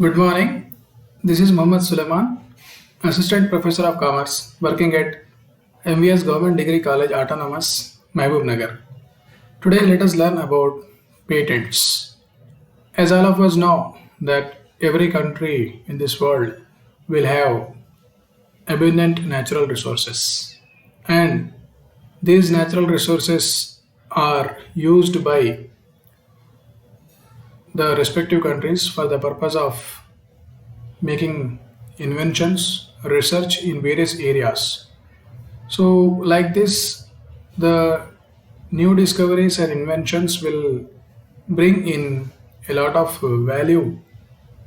Good morning. This is Mohammad Suleiman, Assistant Professor of Commerce, working at MVS Government Degree College Autonomous, Mahbub Nagar. Today, let us learn about patents. As all of us know, that every country in this world will have abundant natural resources, and these natural resources are used by the respective countries for the purpose of making inventions, research in various areas. So, like this, the new discoveries and inventions will bring in a lot of value,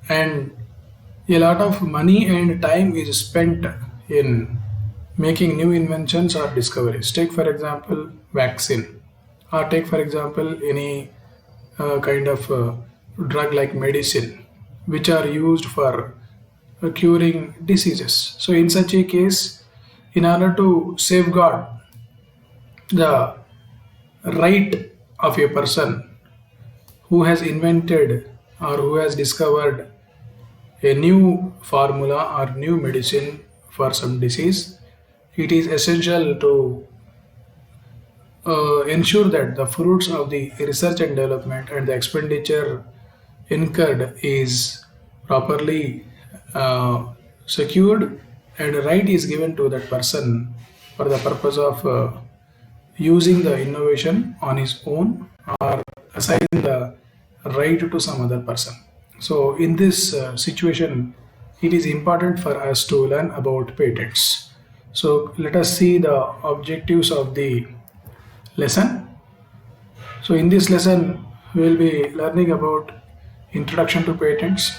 and a lot of money and time is spent in making new inventions or discoveries. Take, for example, vaccine, or take, for example, any kind of drug like medicine, which are used for curing diseases. So, in such a case, in order to safeguard the right of a person who has invented or who has discovered a new formula or new medicine for some disease, it is essential to ensure that the fruits of the research and development and the expenditure incurred is properly uh, secured, and a right is given to that person for the purpose of using the innovation on his own or assign the right to some other person. So, in this situation, it is important for us to learn about patents. So, let us see the objectives of the lesson. So, in this lesson, we will be learning about introduction to patents.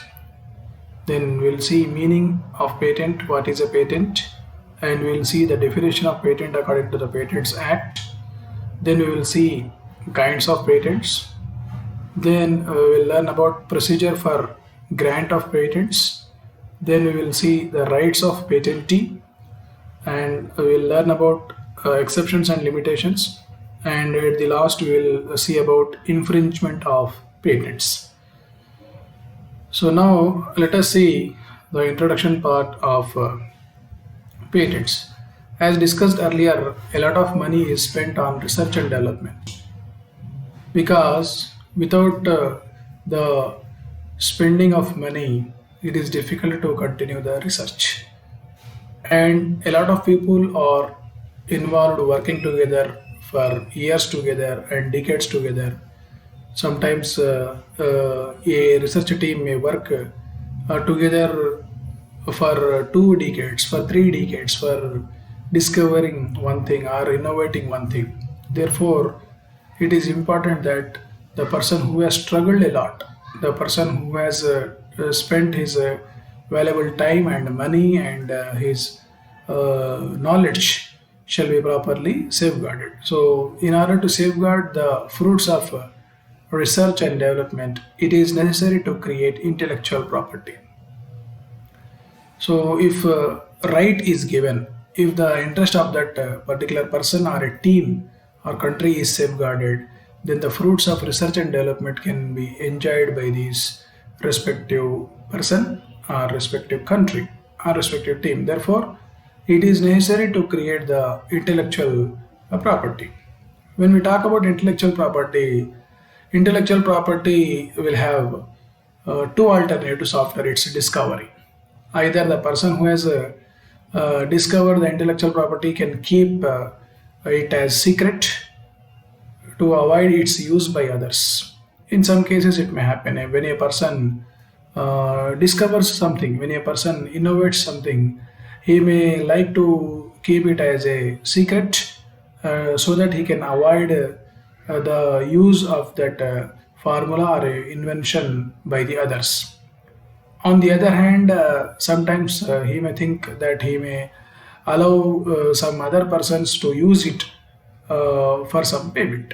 Then we'll see meaning of patent, what is a patent, and we'll see the definition of patent according to the Patents Act. Then we will see kinds of patents. Then we'll learn about procedure for grant of patents. Then we will see the rights of patentee, and we'll learn about exceptions and limitations. And at the last, we will see about infringement of patents. So now let us see the introduction part of patents. As discussed earlier, a lot of money is spent on research and development, because without the spending of money, it is difficult to continue the research. And a lot of people are involved working together for years together and decades together. Sometimes a research team may work together for 2 decades, for 3 decades, for discovering one thing or innovating one thing. Therefore, it is important that the person who has struggled a lot, the person who has spent his valuable time and money and his knowledge shall be properly safeguarded. So, in order to safeguard the fruits of research and development, it is necessary to create intellectual property. So, if right is given, if the interest of that particular person or a team or country is safeguarded, then the fruits of research and development can be enjoyed by these respective person or respective country or respective team. Therefore, it is necessary to create the intellectual property. When we talk about intellectual property will have two alternatives after its discovery. Either the person who has discovered the intellectual property can keep it as secret to avoid its use by others. In some cases, it may happen when a person discovers something, when a person innovates something, he may like to keep it as a secret so that he can avoid the use of that formula or invention by the others. On the other hand, sometimes he may think that he may allow some other persons to use it for some payment.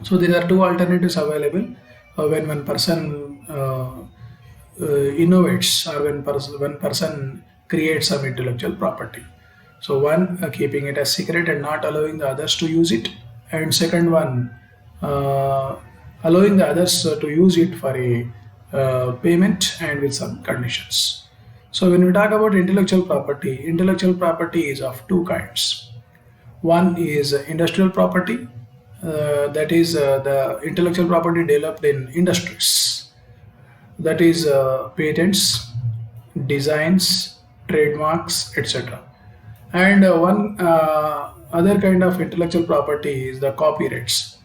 So there are two alternatives available when one person innovates, or when one person creates some intellectual property. So one, keeping it as secret and not allowing the others to use it, and second one, uh, allowing the others to use it for a payment and with some conditions. So when we talk about intellectual property is of two kinds. One is industrial property, that is the intellectual property developed in industries, that is patents, designs, trademarks, etc. And one other kind of intellectual property is the copyrights.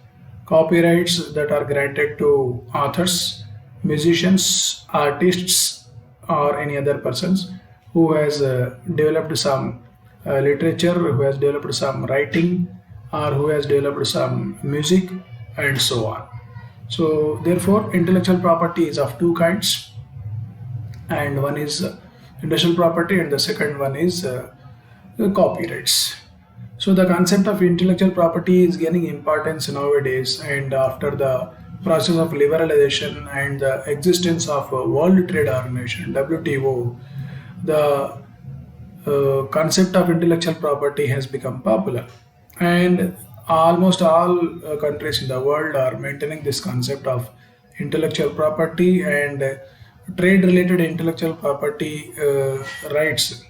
Copyrights that are granted to authors, musicians, artists, or any other persons who has developed some literature, who has developed some writing, or who has developed some music, and so on. So, therefore, intellectual property is of two kinds, and one is industrial property, and the second one is copyrights. So the concept of intellectual property is gaining importance nowadays, and after the process of liberalization and the existence of World Trade Organization (WTO), the concept of intellectual property has become popular, and almost all countries in the world are maintaining this concept of intellectual property, and trade related intellectual property rights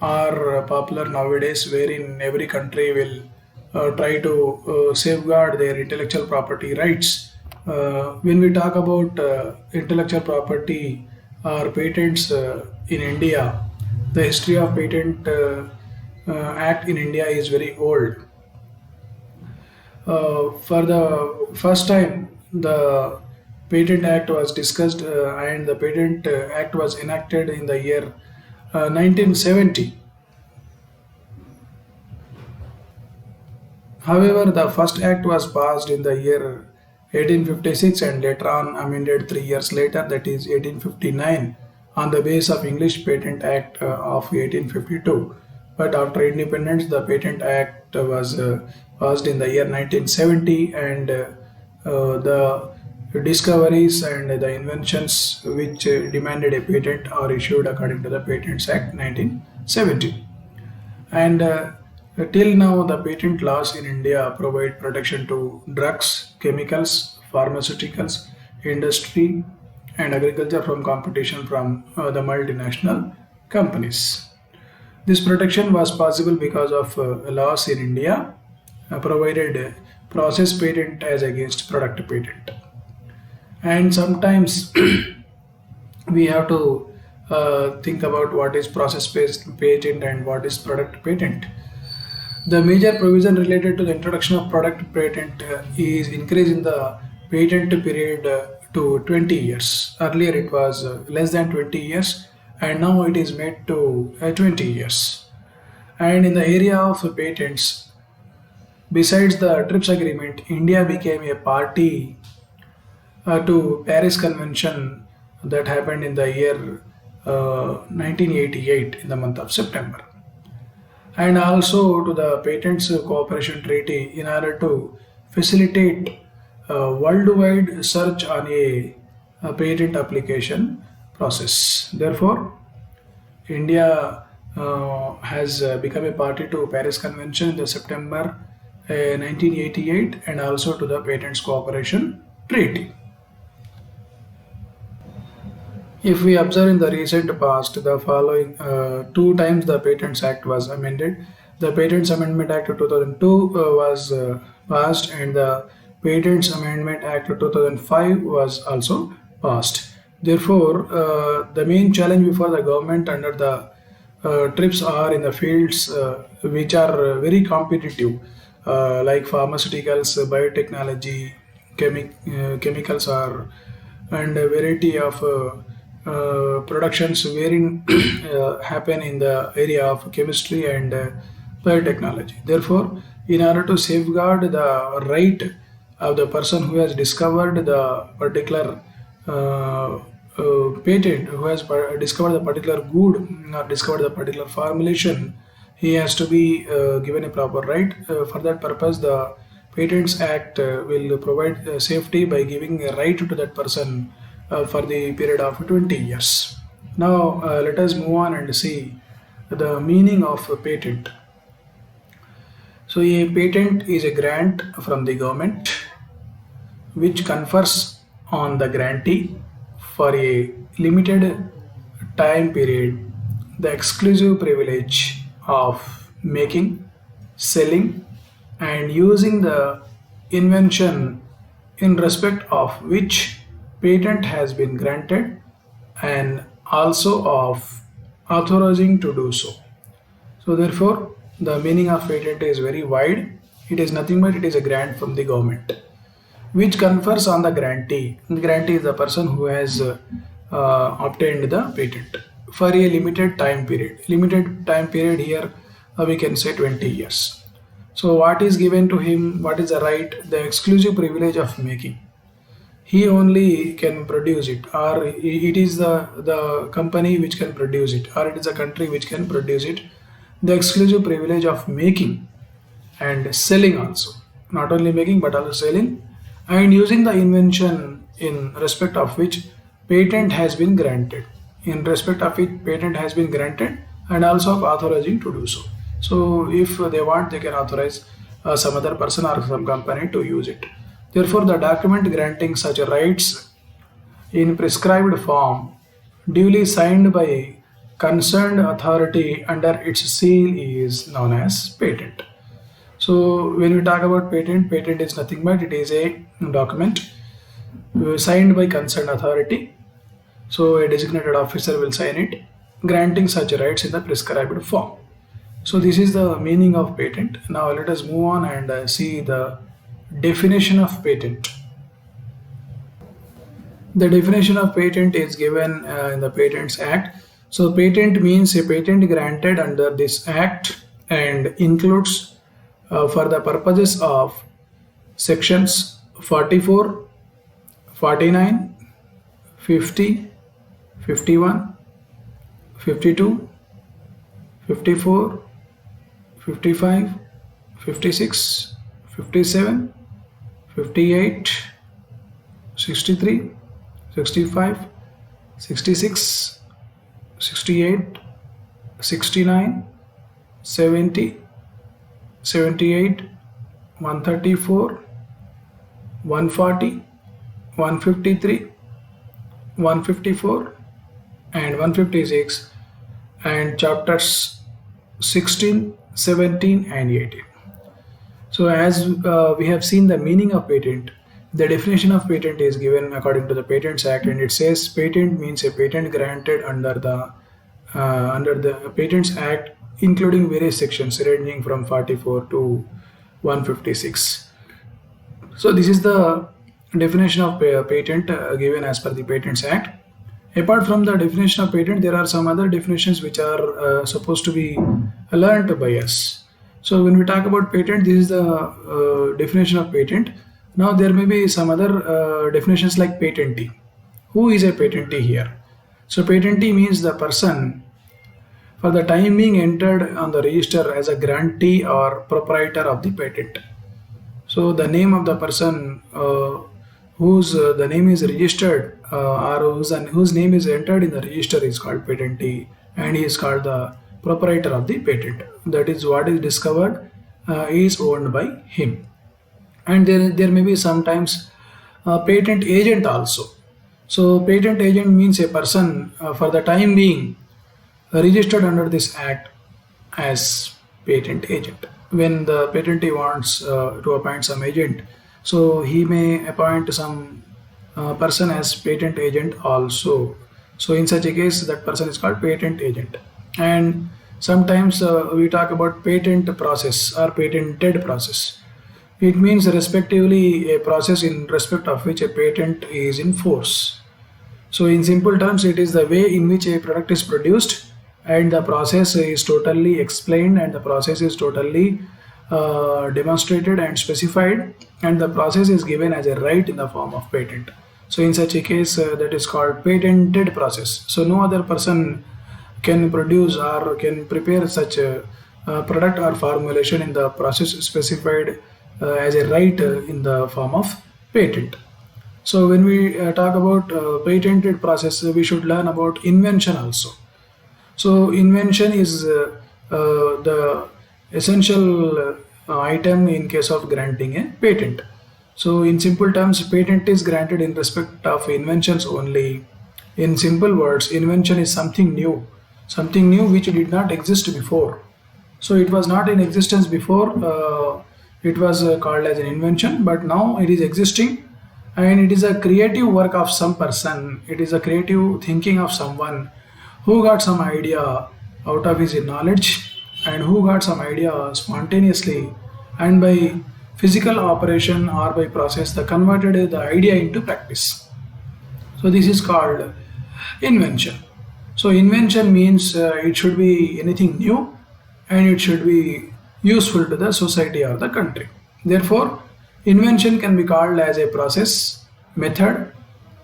are popular nowadays, wherein every country will try to safeguard their intellectual property rights. When we talk about intellectual property or patents in India, the history of Patent Act in India is very old. For the first time, the Patent Act was discussed, and the Patent Act was enacted in the year 1970. However, the first act was passed in the year 1856 and later on amended 3 years later, that is 1859, on the basis of English Patent Act of 1852. But after independence, the Patent Act was passed in the year 1970, and the discoveries and the inventions which demanded a patent are issued according to the Patents Act 1970. And till now, the patent laws in India provide protection to drugs, chemicals, pharmaceuticals, industry, and agriculture from competition from the multinational companies. This protection was possible because of laws in India provided process patent as against product patent. And sometimes we have to think about what is process based patent and what is product patent. The major provision related to the introduction of product patent is increase in the patent period to 20 years. Earlier it was less than 20 years, and now it is made to 20 years. And in the area of patents, besides the TRIPS agreement, India became a party to Paris Convention that happened in the year 1988 in the month of September, and also to the Patents Cooperation Treaty in order to facilitate worldwide search on a patent application process. Therefore, India has become a party to Paris Convention in the September 1988, and also to the Patents Cooperation Treaty. If we observe in the recent past, the following two times the Patents Act was amended. The Patents Amendment Act of 2002 was passed, and the Patents Amendment Act of 2005 was also passed. Therefore, the main challenge before the government under the TRIPS are in the fields which are very competitive, like pharmaceuticals, biotechnology, chemicals, are and a variety of productions wherein happen in the area of chemistry and biotechnology. Therefore, in order to safeguard the right of the person who has discovered the particular patent, who has discovered the particular good or discovered the particular formulation, he has to be given a proper right. For that purpose, the Patents Act will provide safety by giving a right to that person for the period of 20 years. Now, let us move on and see the meaning of a patent. So, a patent is a grant from the government which confers on the grantee for a limited time period the exclusive privilege of making, selling, and using the invention in respect of which patent has been granted and also of authorizing to do so. So therefore, the meaning of patent is very wide. It is nothing but it is a grant from the government, which confers on the grantee. The grantee is the person who has obtained the patent for a limited time period. Limited time period here we can say 20 years. So what is given to him? What is the right? The exclusive privilege of making. He only can produce it, or it is the company which can produce it, or it is a country which can produce it. The exclusive privilege of making and selling also, not only making but also selling, and using the invention in respect of which patent has been granted, in respect of it patent has been granted, and also of authorizing to do so. So if they want, they can authorize some other person or some company to use it. Therefore, the document granting such rights in prescribed form, duly signed by concerned authority under its seal, is known as patent. So when we talk about patent, patent is nothing but it is a document signed by concerned authority. So a designated officer will sign it, granting such rights in the prescribed form. So this is the meaning of patent. Now let us move on and see the definition of patent. The definition of patent is given in the Patents Act. So patent means a patent granted under this act and includes for the purposes of sections 44, 49, 50, 51, 52, 54, 55, 56, 57, 58, 63, 65, 66, 68, 69, 70, 78, 134, 140, 153, 154, and 156, and chapters 16, 17, and 18. So as we have seen the meaning of patent, the definition of patent is given according to the Patents Act, and it says patent means a patent granted under the Patents Act, including various sections ranging from 44 to 156. So this is the definition of patent given as per the Patents Act. Apart from the definition of patent, there are some other definitions which are supposed to be learned by us. So when we talk about patent, this is the definition of patent. Now there may be some other definitions like patentee. Who is a patentee here? So patentee means the person for the time being entered on the register as a grantee or proprietor of the patent. So the name of the person whose the name is registered or whose name is entered in the register is called patentee, and he is called the proprietor of the patent. That is, what is discovered is owned by him. And there may be sometimes patent agent also. So patent agent means a person for the time being registered under this act as patent agent. When the patentee wants to appoint some agent, so he may appoint some person as patent agent also. So in such a case, that person is called patent agent. And sometimes we talk about patent process or patented process. It means respectively a process in respect of which a patent is in force. So in simple terms, it is the way in which a product is produced, and the process is totally explained, and the process is totally demonstrated and specified, and the process is given as a right in the form of patent. So in such a case, that is called patented process. So no other person can produce or can prepare such a product or formulation in the process specified as a right in the form of patent. So when we talk about patented process, we should learn about invention also. So invention is the essential item in case of granting a patent. So in simple terms, patent is granted in respect of inventions only, In simple words, invention is something new which did not exist before. So it was not in existence before. It was called as an invention, but now it is existing, and it is a creative work of some person. It is a creative thinking of someone who got some idea out of his knowledge, and who got some idea spontaneously, and by physical operation or by process, they converted the idea into practice. So this is called invention. So invention means it should be anything new, and it should be useful to the society or the country. Therefore, invention can be called as a process, method,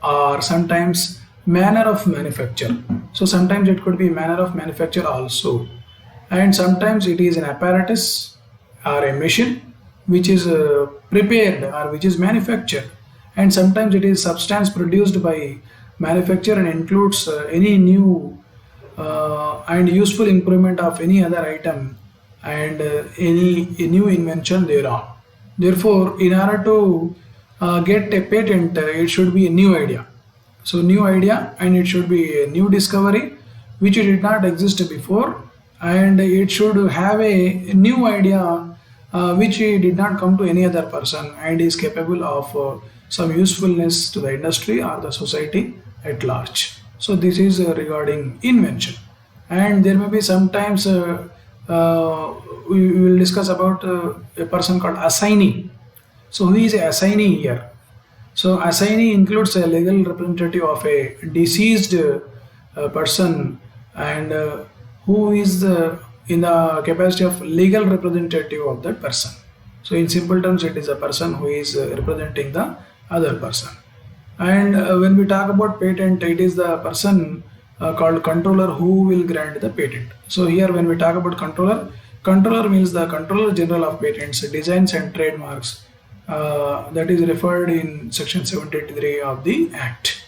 or sometimes manner of manufacture. So sometimes it could be manner of manufacture also, and sometimes it is an apparatus or a machine which is prepared or which is manufactured, and sometimes it is substance produced by manufacture and includes any new and useful improvement of any other item, and any new invention thereon. Therefore, in order to get a patent, it should be a new idea. So new idea, and it should be a new discovery which did not exist before, and it should have a new idea which did not come to any other person, and is capable of some usefulness to the industry or the society at large. So this is regarding invention. And there may be sometimes we will discuss about a person called assignee. So who is a assignee here? So assignee includes a legal representative of a deceased person, and who is in the capacity of legal representative of that person. So in simple terms, it is a person who is representing the other person. And when we talk about patent, it is the person called controller who will grant the patent. So here when we talk about controller, controller means the controller general of patents, designs and trademarks, that is referred in section 73 of the act.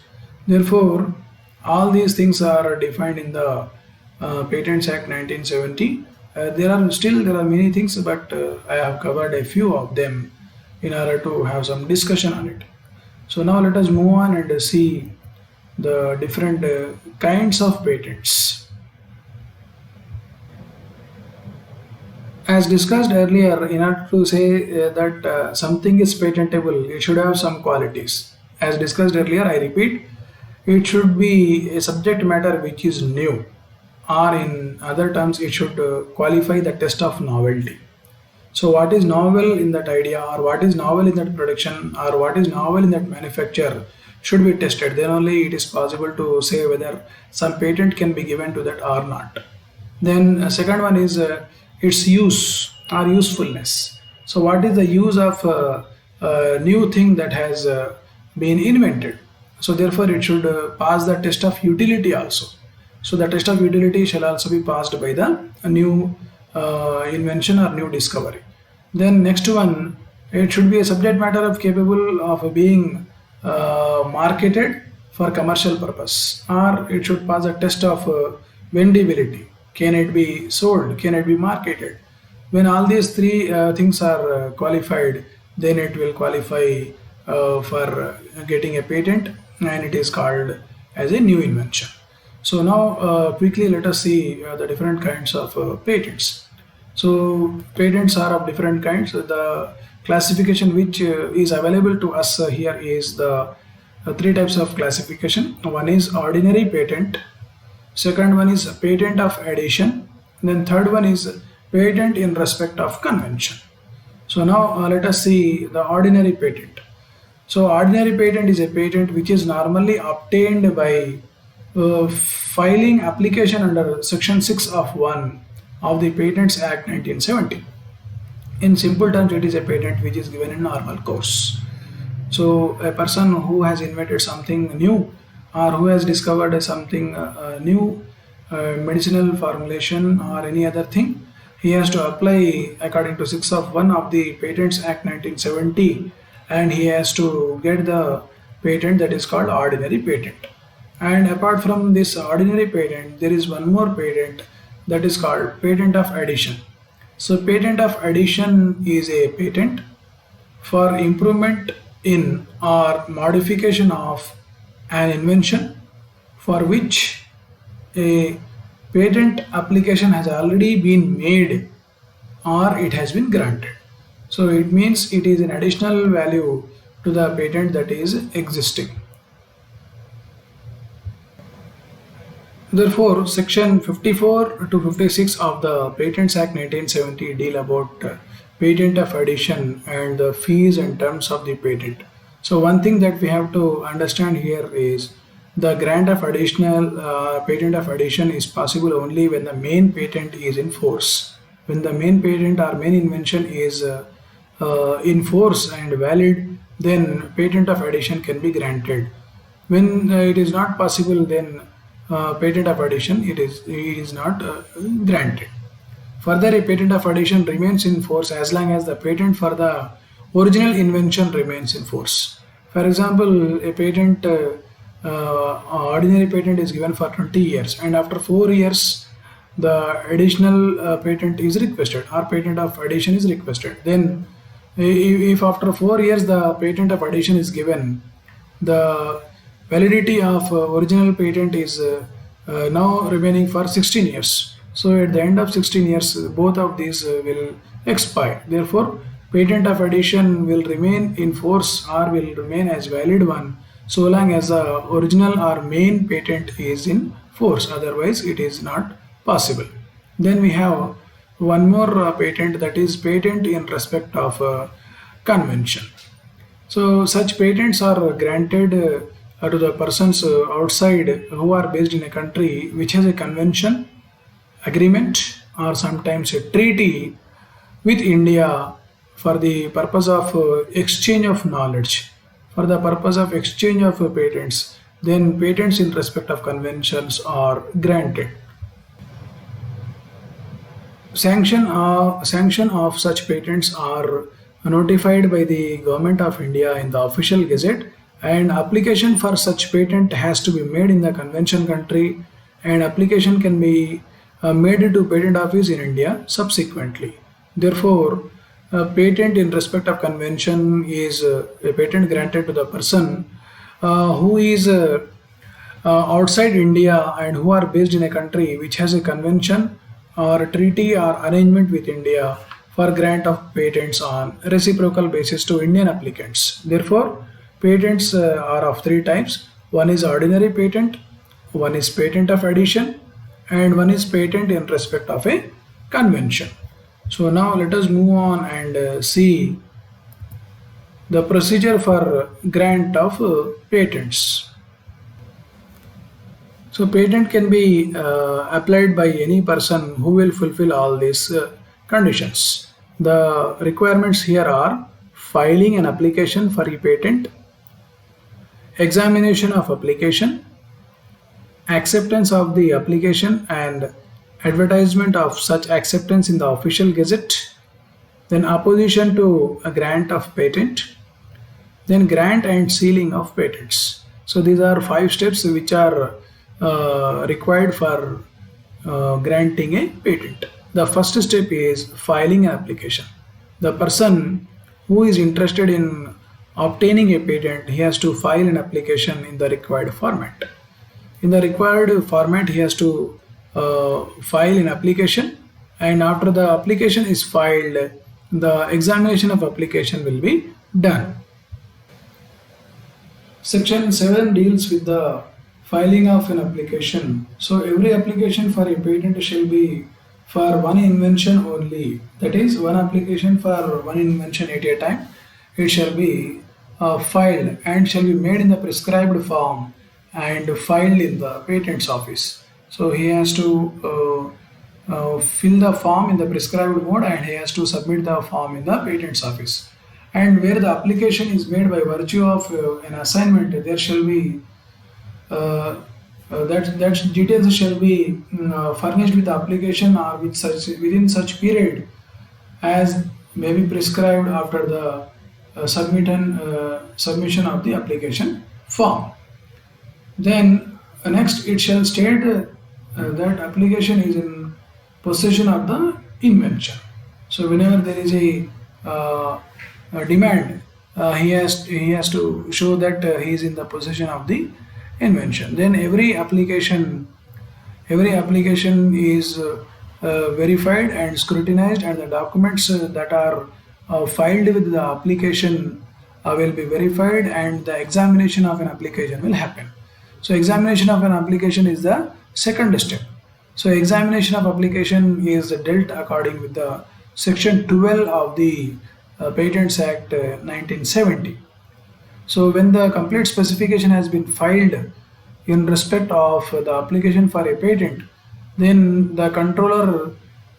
Therefore, all these things are defined in the Patents Act 1970. There are many things, but I have covered a few of them in order to have some discussion on it. So now let us move on and see the different kinds of patents. As discussed earlier, in order to say that something is patentable, it should have some qualities. As discussed earlier, I repeat, it should be a subject matter which is new, or in other terms, it should qualify the test of novelty. So what is novel in that idea, or what is novel in that production, or what is novel in that manufacture should be tested. Then only it is possible to say whether some patent can be given to that or not. Then second one is its use or usefulness. So what is the use of a new thing that has been invented? So therefore it should pass the test of utility also. So the test of utility shall also be passed by the new invention or new discovery. Then next one, it should be a subject matter of capable of being marketed for commercial purpose, or it should pass a test of vendibility. Can it be sold? Can it be marketed? When all these three things are qualified, then it will qualify for getting a patent, and it is called as a new invention. So now quickly let us see the different kinds of patents. So patents are of different kinds. The classification which is available to us here is the three types of classification. One is ordinary patent, second one is patent of addition, then third one is patent in respect of convention. So now let us see the ordinary patent. So ordinary patent is a patent which is normally obtained by filing application under section 6 of 1 of the Patents Act 1970. In simple terms, it is a patent which is given in normal course. So a person who has invented something new, or who has discovered something new, medicinal formulation or any other thing, he has to apply according to 6 of 1 of the Patents Act 1970, and he has to get the patent that is called ordinary patent. And apart from this ordinary patent, there is one more patent that is called patent of addition. So patent of addition is a patent for improvement in or modification of an invention for which a patent application has already been made or it has been granted. So it means it is an additional value to the patent that is existing. Therefore, section 54 to 56 of the Patents Act 1970 deal about patent of addition and the fees and terms of the patent. So one thing that we have to understand here is the grant of additional patent of addition is possible only when the main patent is in force. When the main patent or main invention is in force and valid, then patent of addition can be granted. When it is not possible, then patent of addition it is not granted. Further, a patent of addition remains in force as long as the patent for the original invention remains in force. For example, a patent, ordinary patent is given for 20 years, and after 4 years, the additional patent is requested or patent of addition is requested. Then, if after 4 years the patent of addition is given, the validity of original patent is now remaining for 16 years. So at the end of 16 years, both of these will expire. Therefore, patent of addition will remain in force or will remain as valid one so long as the original or main patent is in force. Otherwise, it is not possible. Then we have one more patent, that is patent in respect of convention. So such patents are granted to the persons outside who are based in a country which has a convention, agreement, or sometimes a treaty with India for the purpose of exchange of knowledge, for the purpose of exchange of patents. Then patents in respect of conventions are granted. Sanction of such patents are notified by the Government of India in the official gazette, and application for such patent has to be made in the convention country, and application can be made to patent office in India subsequently. Therefore, a patent in respect of convention is a patent granted to the person who is outside India and who are based in a country which has a convention or a treaty or arrangement with India for grant of patents on reciprocal basis to Indian applicants. Therefore, patents are of three types. One is ordinary patent, one is patent of addition, and one is patent in respect of a convention. So now let us move on and see the procedure for grant of patents. So patent can be applied by any person who will fulfill all these conditions. The requirements here are filing an application for a patent, examination of application, acceptance of the application and advertisement of such acceptance in the official gazette, then opposition to a grant of patent, then grant and sealing of patents. So these are 5 steps which are required for granting a patent. The first step is filing an application. The person who is interested in obtaining a patent, he has to file an application in the required format. In the required format, he has to file an application, and after the application is filed, the examination of application will be done. Section 7 deals with the filing of an application. So every application for a patent shall be for one invention only. That is, one application for one invention at a time. It shall be filed and shall be made in the prescribed form and filed in the patents office. So he has to fill the form in the prescribed mode and he has to submit the form in the patents office. And where the application is made by virtue of an assignment, there shall be that details shall be furnished with the application or with within such period as may be prescribed after the submission of the application form. Then next it shall state that application is in possession of the invention. So whenever there is a demand, he has to show that he is in the possession of the invention. Then every application is verified and scrutinized, and the documents that are filed with the application will be verified, and the examination of an application will happen. So examination of an application is the second step. So examination of application is dealt according with the section 12 of the Patents Act 1970. So when the complete specification has been filed in respect of the application for a patent, then the controller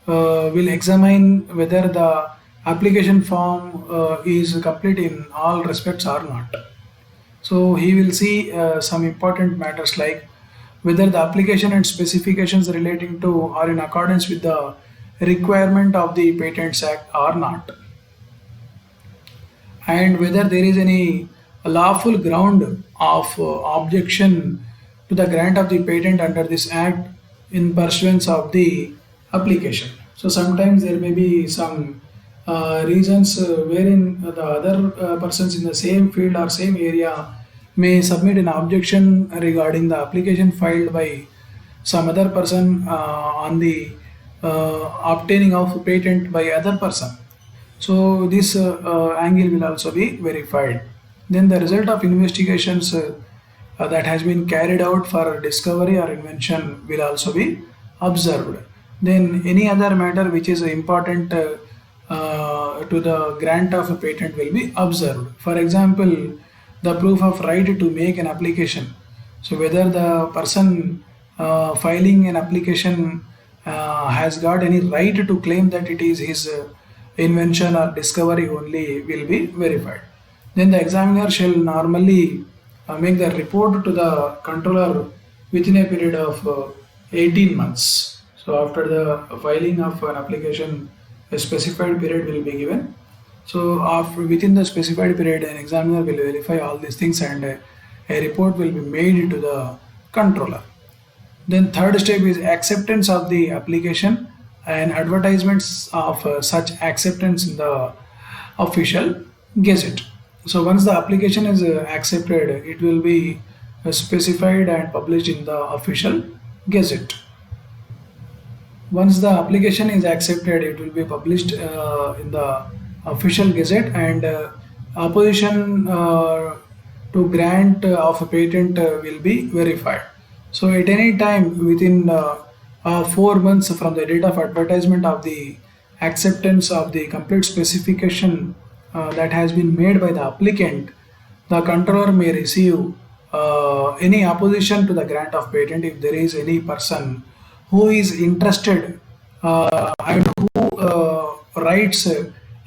will examine whether the application form is complete in all respects or not. So he will see some important matters like whether the application and specifications relating to are in accordance with the requirement of the Patents Act or not, and whether there is any lawful ground of objection to the grant of the patent under this act in pursuance of the application. So sometimes there may be some reasons wherein the other persons in the same field or same area may submit an objection regarding the application filed by some other person on the obtaining of patent by other person. So this angle will also be verified. Then the result of investigations that has been carried out for discovery or invention will also be observed. Then any other matter which is important to the grant of a patent will be observed. For example, the proof of right to make an application. So whether the person filing an application has got any right to claim that it is his invention or discovery only will be verified. Then the examiner shall normally make the report to the controller within a period of 18 months. So after the filing of an application, a specified period will be given. So within the specified period, an examiner will verify all these things, and a report will be made to the controller. Then third step is acceptance of the application and advertisements of such acceptance in the official gazette. So once the application is accepted, it will be specified and published in the official gazette. Once the application is accepted, it will be published in the official gazette, and opposition to grant of a patent will be verified. So at any time within 4 months from the date of advertisement of the acceptance of the complete specification that has been made by the applicant, the controller may receive any opposition to the grant of patent if there is any person who is interested and who writes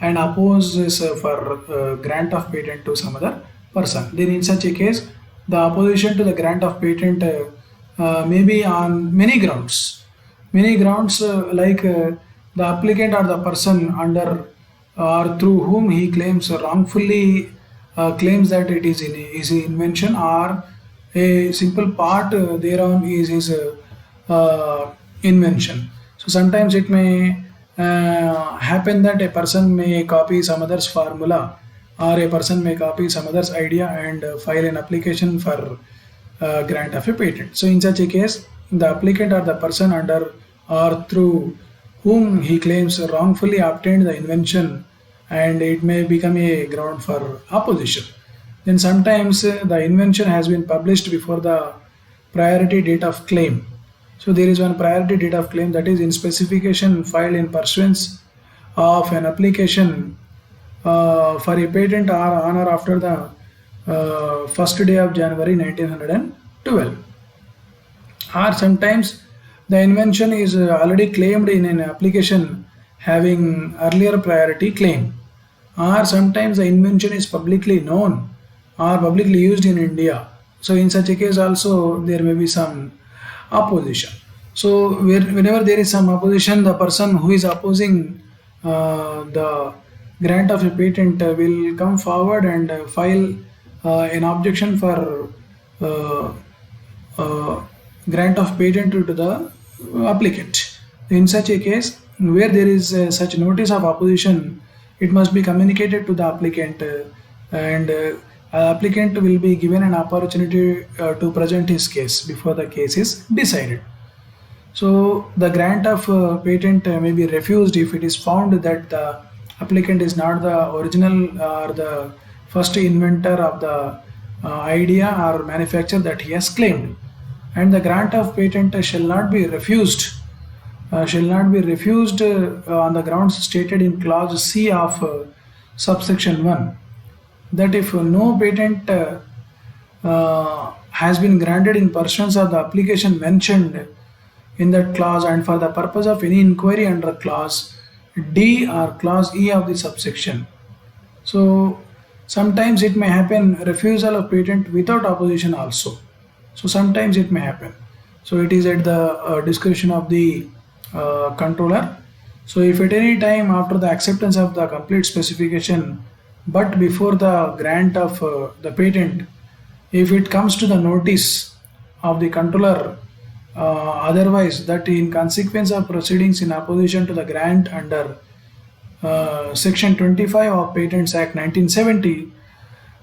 and opposes for grant of patent to some other person. Then in such a case, the opposition to the grant of patent may be on many grounds. Many grounds like the applicant or the person under or through whom he claims wrongfully claims that it is his invention, or a simple part thereon is his invention. So sometimes it may happen that a person may copy some other's formula, or a person may copy some other's idea and file an application for grant of a patent. So in such a case, the applicant or the person under or through whom he claims wrongfully obtained the invention, and it may become a ground for opposition. Then sometimes the invention has been published before the priority date of claim. So there is one priority date of claim, that is in specification filed in pursuance of an application for a patent or on or after the first day of January 1912. Or sometimes the invention is already claimed in an application having earlier priority claim, or sometimes the invention is publicly known or publicly used in India. So in such a case also there may be some opposition. So whenever there is some opposition, the person who is opposing the grant of a patent will come forward and file an objection for grant of patent to the applicant. In such a case, where there is such notice of opposition, it must be communicated to the applicant, and applicant will be given an opportunity to present his case before the case is decided. So the grant of patent may be refused if it is found that the applicant is not the original or the first inventor of the idea or manufacture that he has claimed. And the grant of patent shall not be refused on the grounds stated in clause C of subsection 1, that if no patent has been granted in pursuance of the application mentioned in that clause and for the purpose of any inquiry under clause D or clause E of the subsection. So sometimes it may happen refusal of patent without opposition also. So sometimes it may happen. So it is at the discretion of the controller. So if at any time after the acceptance of the complete specification but before the grant of the patent, if it comes to the notice of the controller otherwise that in consequence of proceedings in opposition to the grant under section 25 of Patents Act 1970,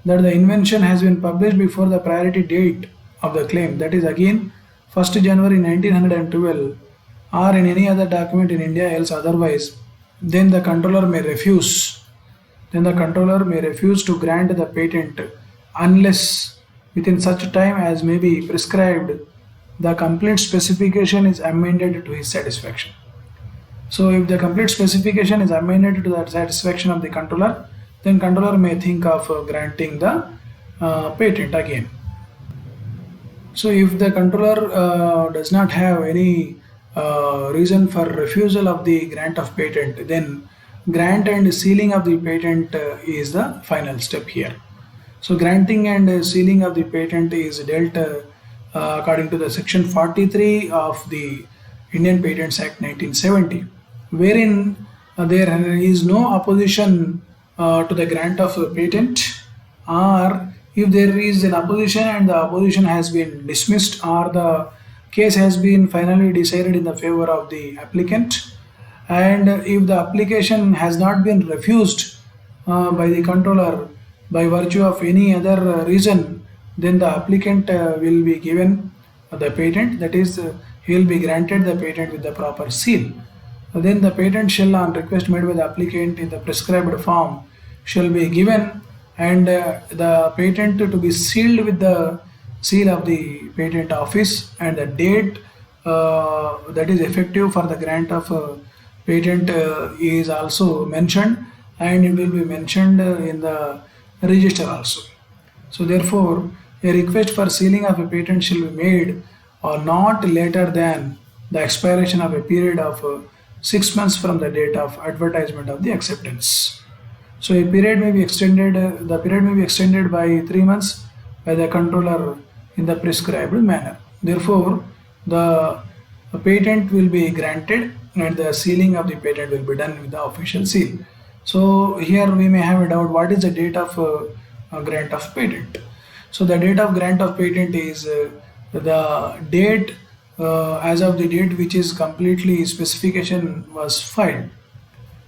that the invention has been published before the priority date of the claim, that is again 1st January 1912, or in any other document in India else otherwise, then the controller may refuse. Then the controller may refuse to grant the patent unless within such time as may be prescribed the complete specification is amended to his satisfaction. So if the complete specification is amended to the satisfaction of the controller, then controller may think of granting the patent again. So if the controller does not have any reason for refusal of the grant of patent, then grant and sealing of the patent is the final step here. So granting and sealing of the patent is dealt according to the section 43 of the Indian Patents Act 1970, wherein there is no opposition to the grant of a patent, or if there is an opposition and the opposition has been dismissed or the case has been finally decided in the favor of the applicant, and if the application has not been refused by the controller by virtue of any other reason, then the applicant will be given the patent, that is he will be granted the patent with the proper seal. Then the patent shall on request made by the applicant in the prescribed form shall be given, and the patent to be sealed with the seal of the patent office, and the date that is effective for the grant of patent is also mentioned, and it will be mentioned in the register also. So therefore a request for sealing of a patent shall be made or not later than the expiration of a period of 6 months from the date of advertisement of the acceptance. So a period may be extended, the period may be extended by 3 months by the controller in the prescribed manner. Therefore, the patent will be granted and the sealing of the patent will be done with the official seal. So here we may have a doubt, what is the date of grant of patent? So the date of grant of patent is the date as of the date which is completely specification was filed.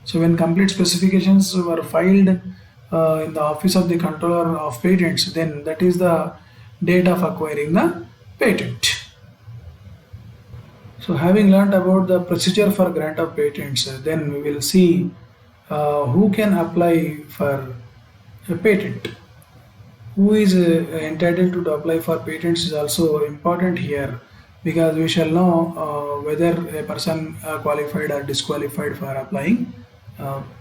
So when complete specifications were filed in the office of the controller of patents, then that is the date of acquiring the patent. So having learned about the procedure for grant of patents, then we will see who can apply for a patent. Who is entitled to apply for patents is also important here, because we shall know whether a person qualified or disqualified for applying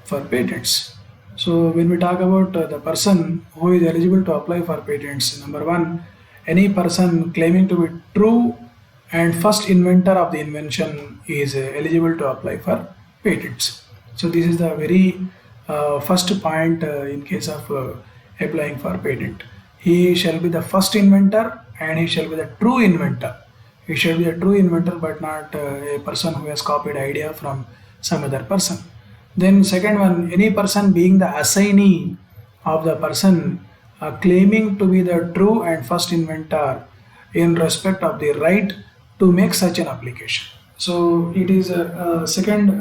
for patents. So when we talk about the person who is eligible to apply for patents, number one, any person claiming to be true and first inventor of the invention is eligible to apply for patents. So this is the very first point in case of applying for patent. He shall be the first inventor and he shall be the true inventor. He shall be a true inventor but not a person who has copied idea from some other person. Then second one, any person being the assignee of the person claiming to be the true and first inventor in respect of the right to make such an application. So it is a second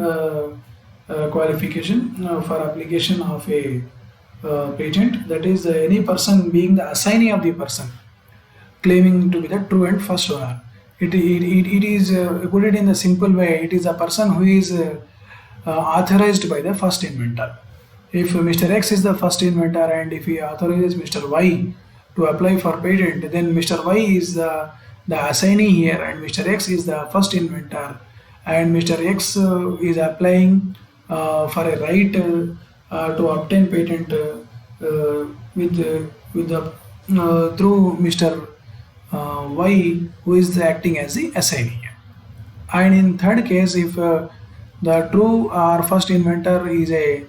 qualification for application of a patent, that is any person being the assignee of the person claiming to be the true and first owner. It is, put it in the simple way, it is a person who is authorized by the first inventor. If Mr. X is the first inventor and if he authorizes Mr. Y to apply for patent, then Mr. Y is the assignee here and Mr. X is the first inventor, and Mr. X is applying for a right to obtain patent with the through Mr. Y, who is acting as the assignee. And in third case, if the true or first inventor is a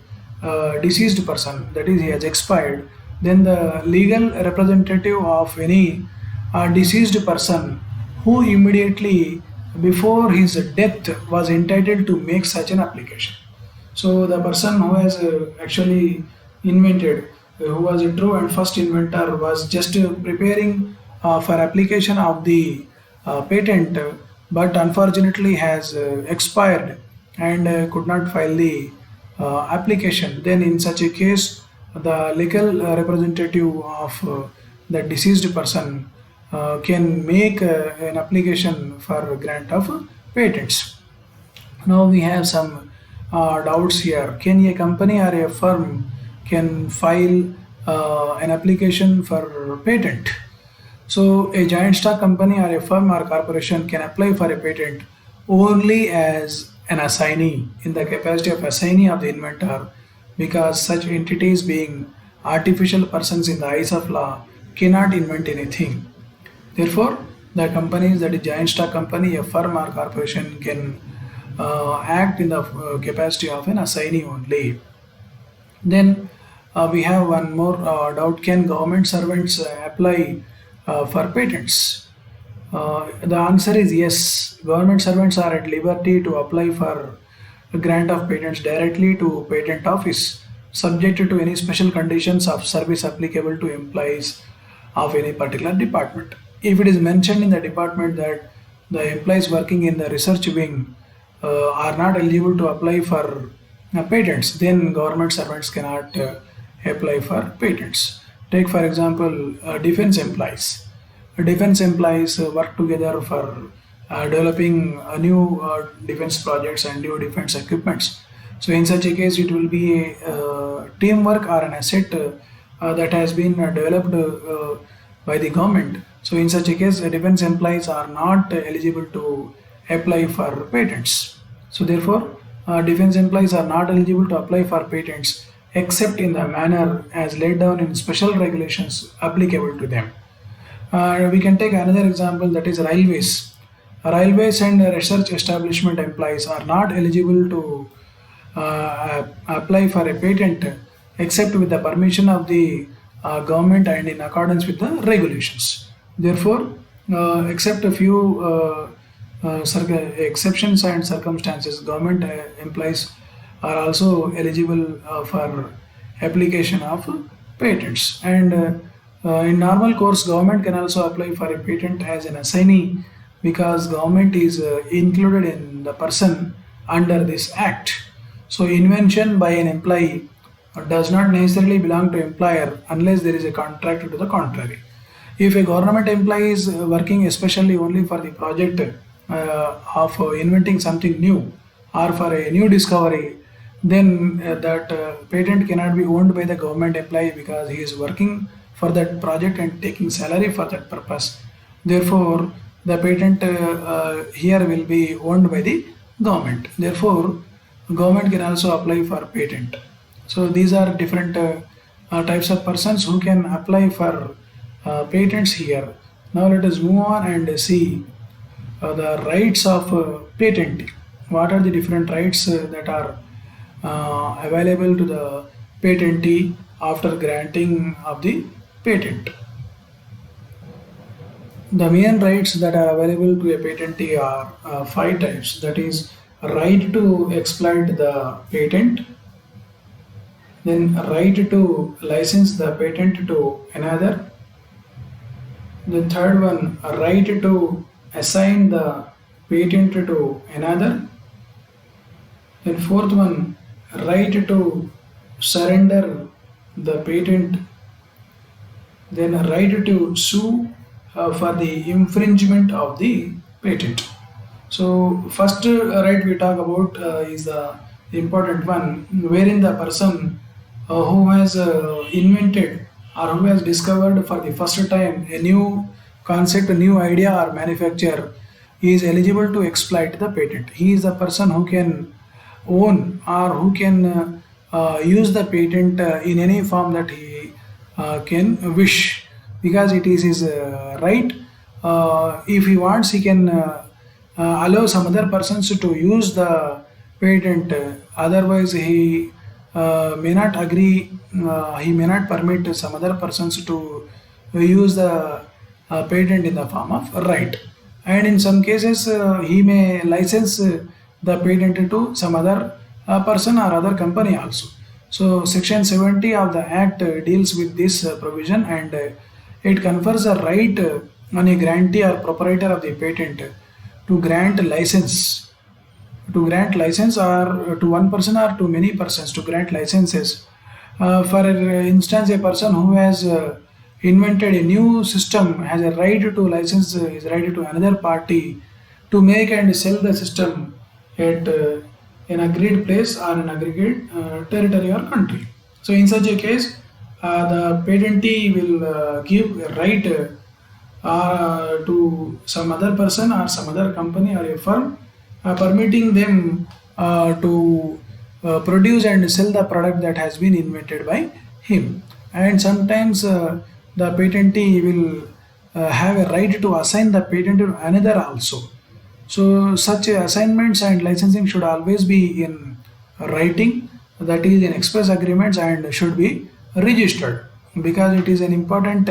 deceased person, that is he has expired, then the legal representative of any deceased person who immediately before his death was entitled to make such an application. So the person who has actually invented, who was a true and first inventor, was just preparing for application of the patent, but unfortunately has expired and could not file the application. Then in such a case, the legal representative of the deceased person can make an application for grant of patents. Now we have some doubts here. Can a company or a firm can file an application for patent? So a joint stock company or a firm or corporation can apply for a patent only as an assignee, in the capacity of assignee of the inventor, because such entities, being artificial persons in the eyes of law, cannot invent anything. Therefore, the companies, that is giant stock company, a firm or corporation, can act in the capacity of an assignee only. Then we have one more doubt: can government servants apply for patents? The answer is yes. Government servants are at liberty to apply for a grant of patents directly to patent office, subject to any special conditions of service applicable to employees of any particular department. If it is mentioned in the department that the employees working in the research wing are not eligible to apply for patents, then government servants cannot apply for patents. Take for example defense employees. Defense employees work together for developing new defense projects and new defense equipments. So in such a case, it will be a teamwork or an asset that has been developed by the government. So in such a case, defense employees are not eligible to apply for patents. So therefore, defense employees are not eligible to apply for patents except in the manner as laid down in special regulations applicable to them. We can take another example, that is railways. Railways and research establishment employees are not eligible to apply for a patent except with the permission of the government and in accordance with the regulations. Therefore, except a few exceptions and circumstances, government employees are also eligible for application of patents. And in normal course, government can also apply for a patent as an assignee, because government is included in the person under this act. So invention by an employee does not necessarily belong to employer unless there is a contract to the contrary. If a government employee is working especially only for the project of inventing something new or for a new discovery, then that patent cannot be owned by the government employee, because he is working for that project and taking salary for that purpose. Therefore, the patent here will be owned by the government. Therefore, government can also apply for patent. So these are different types of persons who can apply for patents here. Now let us move on and see the rights of patenting. What are the different rights that are available to the patentee after granting of the patent? The main rights that are available to a patentee are 5 types. That is, right to exploit the patent, then right to license the patent to another, the third one, a right to assign the patent to another, then fourth one, right to surrender the patent, then a right to sue for the infringement of the patent. So first right we talk about is the important one, wherein the person who has invented or who has discovered for the first time a new concept, a new idea or manufacture is eligible to exploit the patent. He is the person who can own or who can use the patent in any form that he can wish, because it is his right. If he wants, he can allow some other persons to use the patent. Otherwise, he may not agree. He may not permit some other persons to use the patent in the form of right. And in some cases, he may license the patent to some other person or other company also. So section 70 of the act deals with this provision, and it confers a right on a grantee or proprietor of the patent to grant license or to one person or to many persons to grant licenses. For instance, a person who has invented a new system has a right to license his right to another party to make and sell the system at an agreed place or an aggregate territory or country. So in such a case, the patentee will give a right to some other person or some other company or a firm, permitting them to produce and sell the product that has been invented by him. And sometimes the patentee will have a right to assign the patent to another also. So such assignments and licensing should always be in writing, that is in express agreements, and should be registered, because it is an important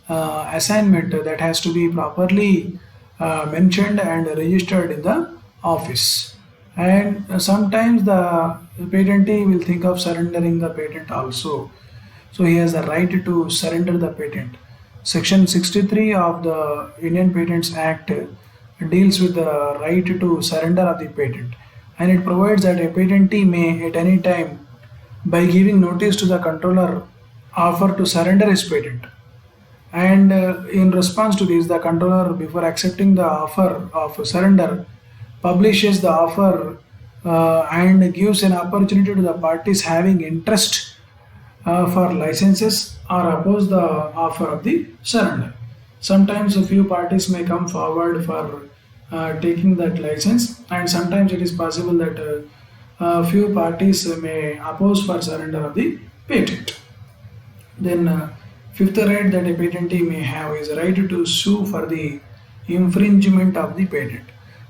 assignment that has to be properly mentioned and registered in the office. And sometimes the patentee will think of surrendering the patent also. So he has the right to surrender the patent. Section 63 of the Indian Patents Act deals with the right to surrender of the patent, and it provides that a patentee may at any time, by giving notice to the controller, offer to surrender his patent. And in response to this, the controller, before accepting the offer of surrender, publishes the offer and gives an opportunity to the parties having interest for licenses or oppose the offer of the surrender. Sometimes a few parties may come forward for taking that license, and sometimes it is possible that few parties may oppose for surrender of the patent. Then fifth right that a patentee may have is a right to sue for the infringement of the patent.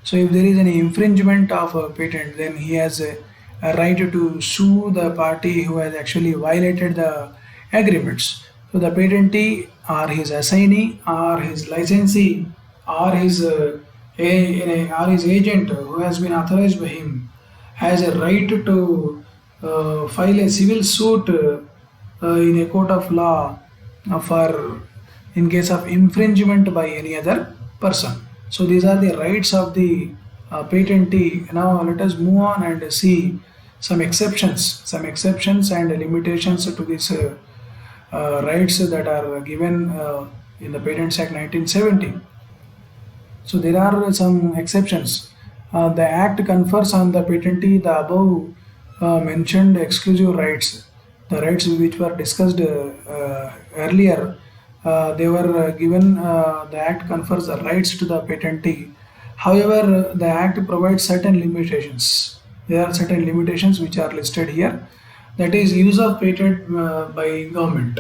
So if there is any infringement of a patent, then he has a right to sue the party who has actually violated the agreements. So the patentee or his assignee or his licensee or his agent who has been authorized by him has a right to file a civil suit in a court of law for in case of infringement by any other person. So these are the rights of the patentee. Now let us move on and see some exceptions and limitations to these rights that are given in the Patents Act 1970. So there are some exceptions. The Act confers on the patentee the above mentioned exclusive rights, the rights which were discussed earlier. They were given. The Act confers the rights to the patentee. However, the Act provides certain limitations. There are certain limitations which are listed here. That is use of patent by government.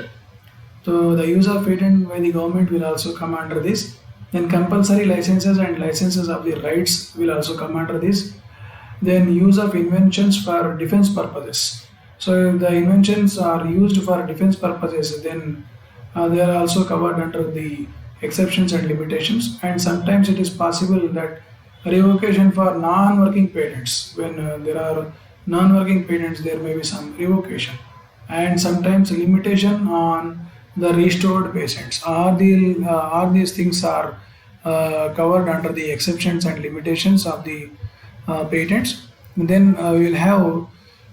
So the use of patent by the government will also come under this. Then compulsory licenses and licenses of the rights will also come under this. Then use of inventions for defense purposes. So if the inventions are used for defense purposes, then they are also covered under the exceptions and limitations. And sometimes it is possible that revocation for non-working patents, when there are non-working patents, there may be some revocation. And sometimes limitation on the restored patents. All these things are covered under the exceptions and limitations of the patents. Then we will have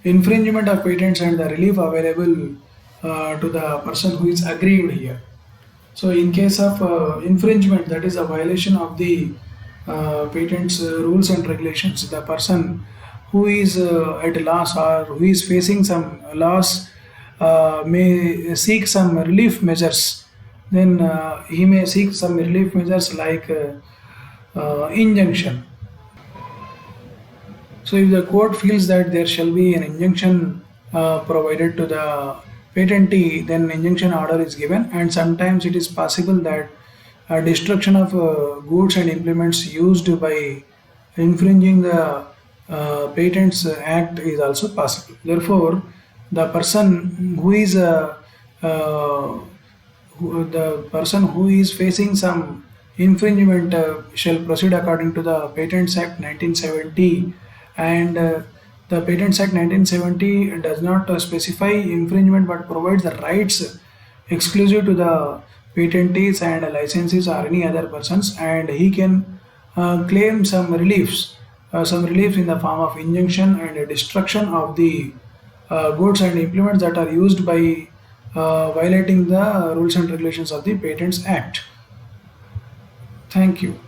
infringement of patents and the relief available to the person who is aggrieved here. So, in case of infringement, that is a violation of the patent's rules and regulations, the person who is at a loss or who is facing some loss may seek some relief measures. Then he may seek some relief measures like injunction. So, if the court feels that there shall be an injunction provided to the patentee, then injunction order is given, and sometimes it is possible that destruction of goods and implements used by infringing the Patents Act is also possible. Therefore, the person who is the person who is facing some infringement shall proceed according to the Patents Act 1970, and the Patents Act 1970 does not specify infringement but provides the rights exclusive to the patentees and licensees or any other persons, and he can claim some reliefs in the form of injunction and destruction of the goods and implements that are used by violating the rules and regulations of the Patents Act. Thank you.